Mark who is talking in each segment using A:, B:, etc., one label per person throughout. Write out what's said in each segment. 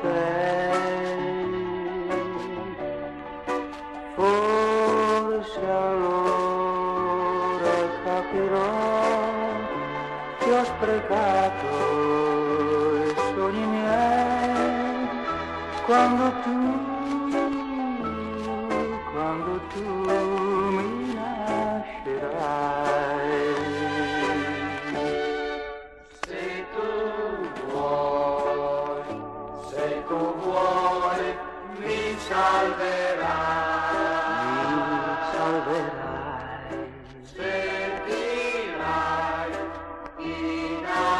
A: sei, forse allora capirò che ho sprecato i sogni miei quando tu mi lascerai. Se tu vuoi, mi salverai, sentirai finalmente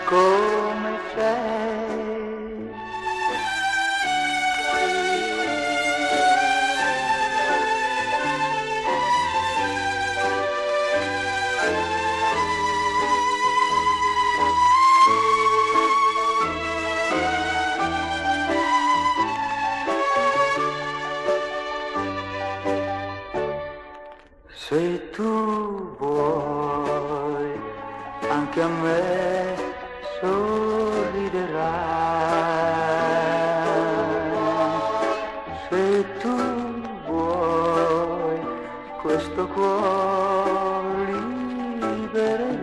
A: come sei. Se tu vuoi, anche a me sorriderai. Se tu vuoi, questo cuore libererai.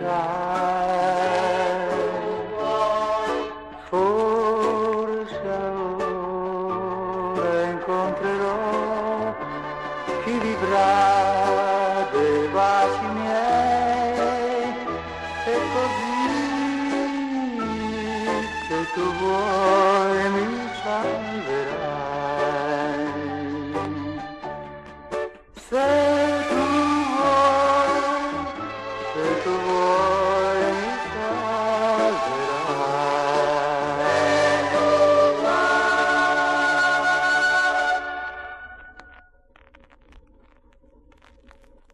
A: Forse allora incontrerò chi vivrà